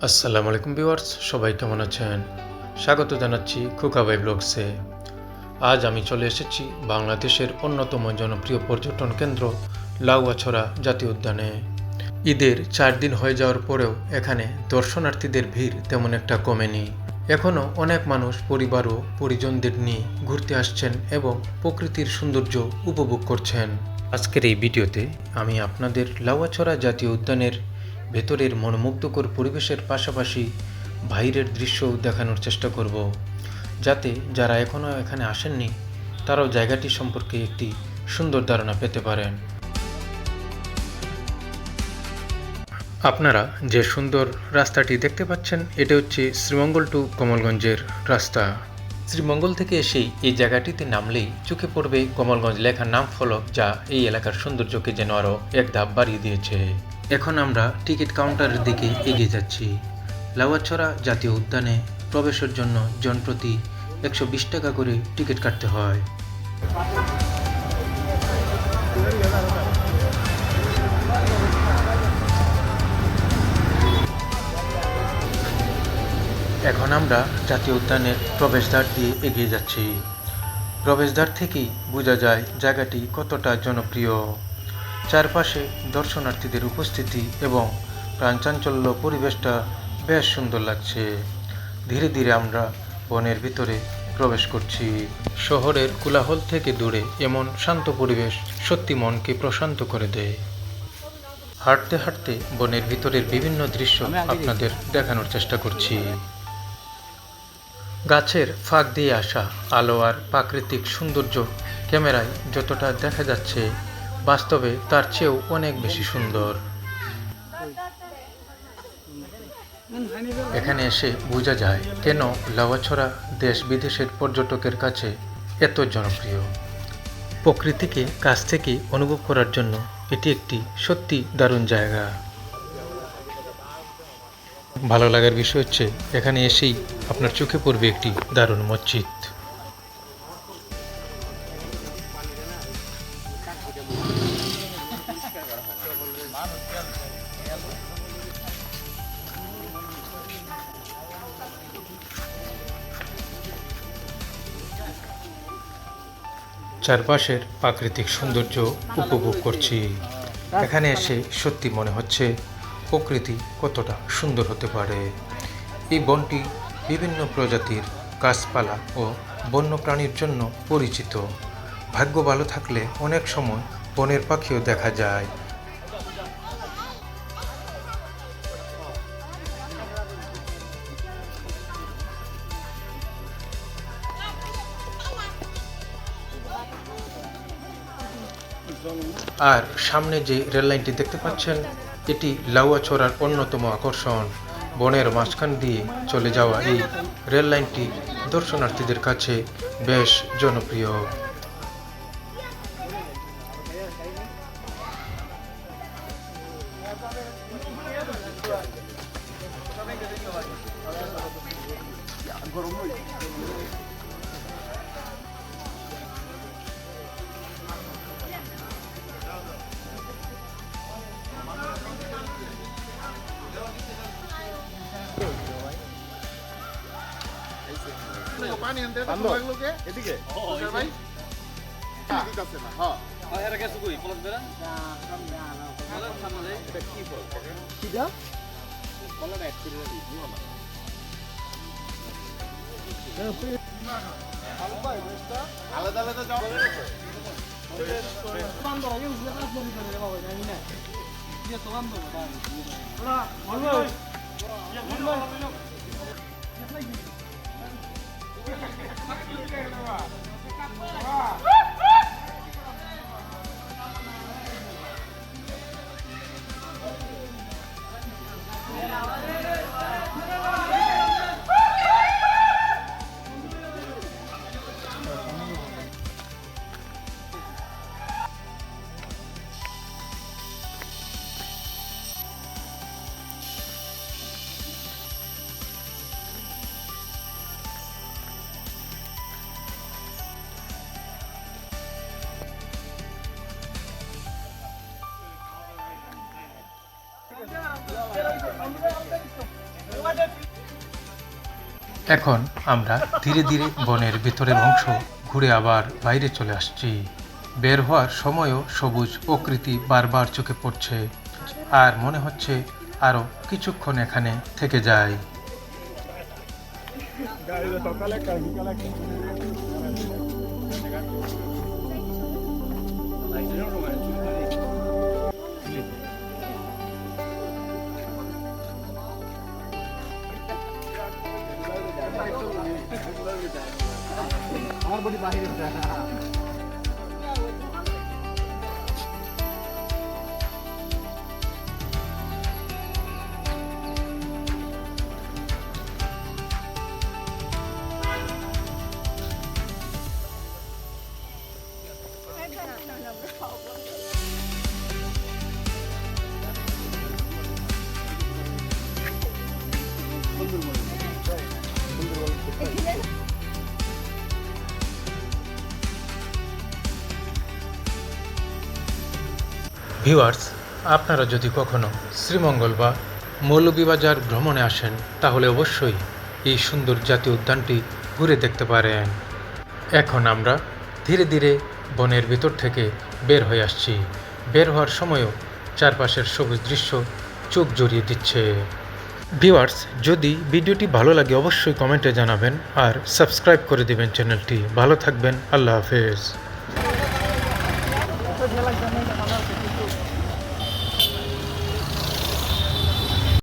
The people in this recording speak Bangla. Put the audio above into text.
আসসালামু আলাইকুম ভিউয়ার্স, সবাই কেমন আছেন? স্বাগত জানাচ্ছি খোকাবাই ব্লগসে। আজ আমি চলে এসেছি বাংলাদেশের অন্যতম জনপ্রিয় পর্যটন কেন্দ্র লাউয়াছড়া জাতীয় উদ্যানে। ঈদের 4 দিন হয়ে যাওয়ার পরেও এখানে দর্শনার্থীদের ভিড় তেমন একটা কমেনি। এখনও অনেক মানুষ পরিবার ও পরিজনদের নিয়ে ঘুরতে আসছেন এবং প্রকৃতির সৌন্দর্য উপভোগ করছেন। আজকের এই ভিডিওতে আমি আপনাদের লাউয়াছড়া জাতীয় উদ্যানের ভেতরের মনোমুগ্ধকর পরিবেশের পাশাপাশি বাইরের দৃশ্যও দেখানোর চেষ্টা করব, যাতে যারা এখনও এখানে আসেননি তারাও জায়গাটি সম্পর্কে একটি সুন্দর ধারণা পেতে পারেন। আপনারা যে সুন্দর রাস্তাটি দেখতে পাচ্ছেন, এটা হচ্ছে শ্রীমঙ্গল টু কমলগঞ্জের রাস্তা। শ্রীমঙ্গল থেকে এসেই এই জায়গাটিতে নামলেই চোখে পড়বে কমলগঞ্জ লেখা নাম ফলক, যা এই এলাকার সৌন্দর্যকে যেন আরও এক ধাপ বাড়িয়ে দিয়েছে। এখন আমরা টিকিট কাউন্টারের দিকে এগিয়ে যাচ্ছি। লাউয়াছড়া জাতীয় উদ্যানে প্রবেশের জন্য জনপ্রতি 120 টাকা করে টিকিট কাটতে হয়। এখন আমরা জাতীয় উদ্যানের প্রবেশদ্বার দিয়ে এগিয়ে যাচ্ছি। প্রবেশদ্বার থেকেই বোঝা যায় জায়গাটি কতটা জনপ্রিয়। চারপাশে দর্শনার্থীদের উপস্থিতি এবং প্রাণচাঞ্চল্য পরিবেশটা বেশ সুন্দর লাগছে। ধীরে ধীরে আমরা বনের ভিতরে প্রবেশ করছি। শহরের কোলাহল থেকে দূরে এমন শান্ত পরিবেশ সত্যি মনকে প্রশান্ত করে দেয়। হাঁটতে হাঁটতে বনের ভিতরের বিভিন্ন দৃশ্য আপনাদের দেখানোর চেষ্টা করছি। গাছের ফাঁক দিয়ে আসা আলো আর প্রাকৃতিক সৌন্দর্য ক্যামেরায় যতটা দেখা যাচ্ছে, বাস্তবে তার চেয়েও অনেক বেশি সুন্দর। এখানে এসে বোঝা যায় কেন লাউয়াছড়া দেশ বিদেশের পর্যটকের কাছে এত জনপ্রিয়। প্রকৃতিকে কাছ থেকে অনুভব করার জন্য এটি একটি সত্যি দারুণ জায়গা। ভালো লাগার বিষয় হচ্ছে এখানে এসেই আপনার চোখে পড়বে একটি দারুণ মসজিদ। চারপাশের প্রাকৃতিক সৌন্দর্য উপভোগ করছি। এখানে এসে সত্যি মনে হচ্ছে প্রকৃতি কতটা সুন্দর হতে পারে। এই বনটি বিভিন্ন প্রজাতির গাছপালা ও বন্যপ্রাণীর জন্য পরিচিত। ভাগ্য ভালো থাকলে অনেক সময় বনের পাখিও দেখা যায়। আর সামনে যে রেল লাইনটি দেখতে পাচ্ছেন, এটি লাউয়াছড়ার অন্যতম আকর্ষণ। বনের মাঝখান দিয়ে চলে যাওয়া এই রেল লাইনটি দর্শনার্থীদের কাছে বেশ জনপ্রিয়। পানি আনতে তো লাগলো কে এদিকে ভাই ঠিক আছে না হ্যাঁ এর কাছে কই পলক বেরা পলক সামনে এটা কি ফল কি দা পলক এক করে দিও না আলাদা আলাদা যাওয়া যাবে বান্দর ইউজ না কাজ করি করে বাবা জানি না দিয়ে তো বান্দর ওরা বলো বলো এখন আমরা ধীরে ধীরে বনের ভিতরের অংশ ঘুরে আবার বাইরে চলে আসছি। বের হওয়ার সময়ও সবুজ প্রকৃতি বারবার চোখে পড়ছে, আর মনে হচ্ছে আরও কিছুক্ষণ এখানে থেকে যায়। আমার বডি বাহিরে ভিউয়ার্স, আপনারা যদি কখনো শ্রীমঙ্গল বা মৌলভীবাজার ভ্রমণে আসেন তাহলে অবশ্যই এই সুন্দর জাতীয় উদ্যানটি ঘুরে দেখতে পারেন। এখন আমরা ধীরে ধীরে বনের ভিতর থেকে বের হয়ে আসছি। বের হওয়ার সময়ও চারপাশের সবুজ দৃশ্য চোখ জড়িয়ে দিচ্ছে। ভিউয়ার্স, যদি ভিডিওটি ভালো লাগে অবশ্যই কমেন্টে জানাবেন আর সাবস্ক্রাইব করে দেবেন চ্যানেলটি। ভালো থাকবেন, আল্লাহ হাফেজ।